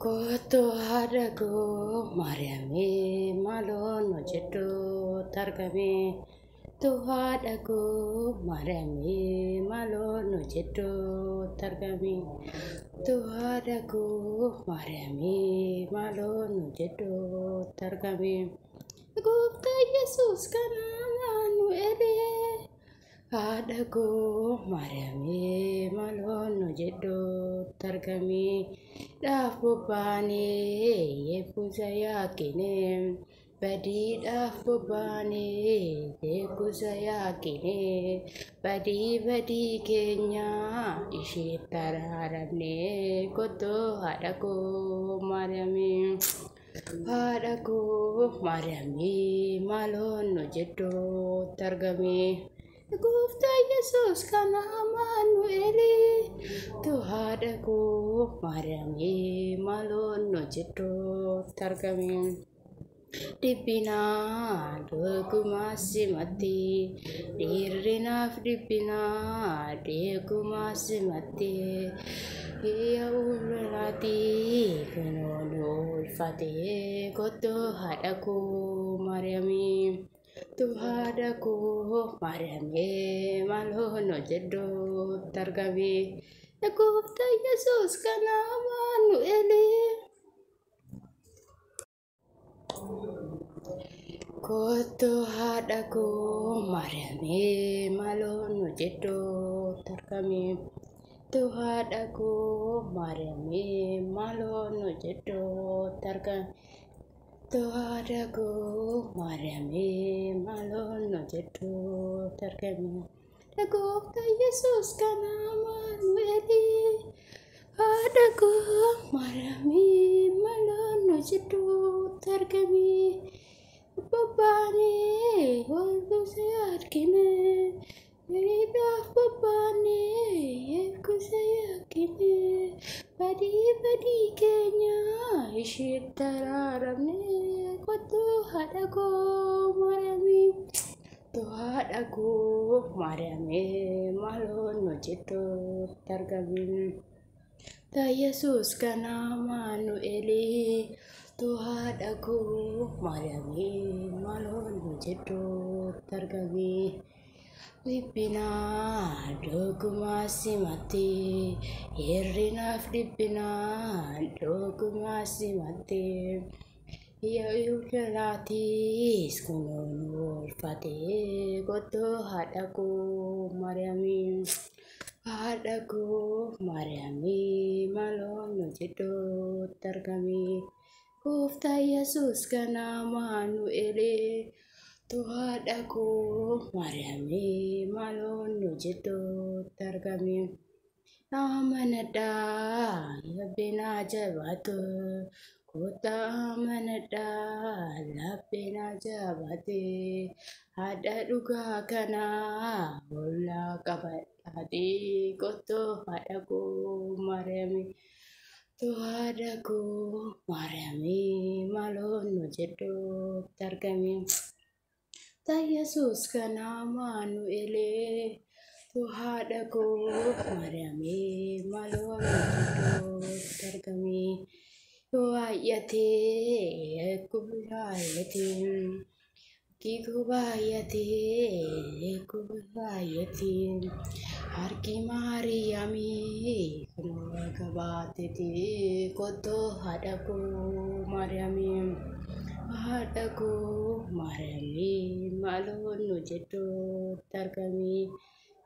Koto hadaku Mariami malono jedo targami Tuhadaku Mariami malono jedo targami Tuhadaku Mariami malono jedo targami Gupta Yesus kanamanu ere Hadaku Mariami malono jedo targami Dafubani yepuzaya kine Badi dafubani yepuzaya kine Badi kenya ishitararane Koto hadaku Mariami malono jedo targami Gufta Yesus kana Manueli Tuhadaku Mariami malono jedo targami Dipina doku masih mati Dirinaf dipina deku masih mati Ya ulati kunonul fatih Koto hadaku Mariami Tuhadaku Mariami malono jedo targami Gufta Yesus kana Manueli Koto hadaku Mariami malono jedo targami Tuhadaku Mariami malono jedo targami Tuhadaku Mariami malono jedo targami Gufta Yesus kana Manueli Hadaku Mariami malono jedo targami Babani waldu sayat kine Ida babani yeku sayat kine Badi kenya ishitararamne Koto hadaku Mariami Tuhadaku Mariami malono jedo targami Ta Yesus kana Manueli Tuhadaku Mariami malono jedo targami Lipina doku masih mati Irinaf dipina doku masih mati Ya ukelatis kunonul fatih Koto hadaku Mariami Hadaku Mariami malono jedo targami Gufta Yesus kana Manueli Tuhadaku Mariami malono jedo targami Amanada labina jabatu Kota amanada labina jabati Ada duga kana Bola kabat hati Koto hadaku Mariami Tuhadaku Mariami malono jedo targami Ta Yesus kana Manueli Tuhadaku Mariami malono jedo targami Wayati kubayati Kikubayati kubayati Harki Mariami Kunwagabatiti Koto hadaku Mariami Hadaku Mariami malono jedo targami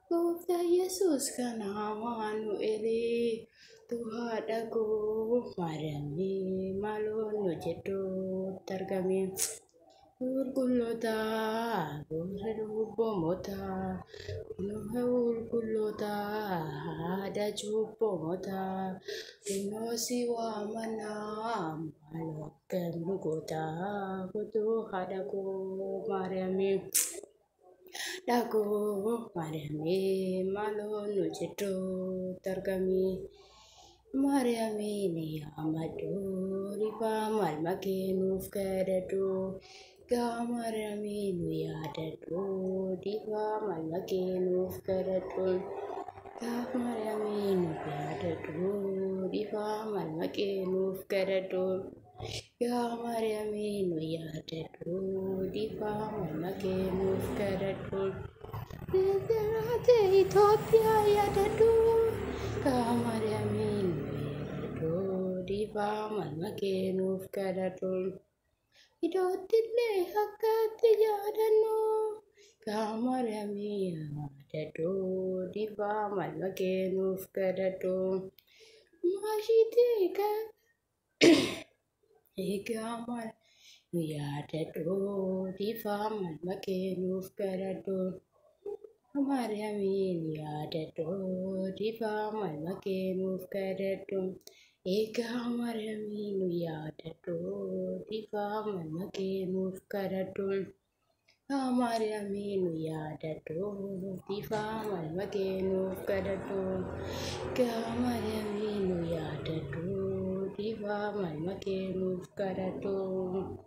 Gufta Yesus kana Manueli Tuhadaku Mariami malono jedo targami Urkulota Urhubomota Urkulota Ada jupomota Inosiwa manam Alokem nugota Koto hadaku Mariami Daku Mariami malono jedo targami Mariami ni amadu riba malmakinuf kadadu Mariami ni adadu riba malmakinuf kadadu Mariami ni adadu riba Diva Malmakenuf Karadol. Ya Mariaminu Yadadu, Diva Malmakenuf Karadol. Rate Ethiopia Yadadu, Ya Mariaminu Yadadu, Diva Malmakenuf Karadol. Idotille Hakati Yadanu, Ya Mariaminu Yadadu, Diva Malmakenuf Karadol. Mashiteka Egamar Yadado Diva Malmakenuf Karado Mariamin Yadado Diva Malmakenuf Karado Egamaramin Yadado Diva Malmakenuf Karado Mariamin Yadado Diva Malmakenuf Karado Mariamin Yadado Diva Malmakenuf Karado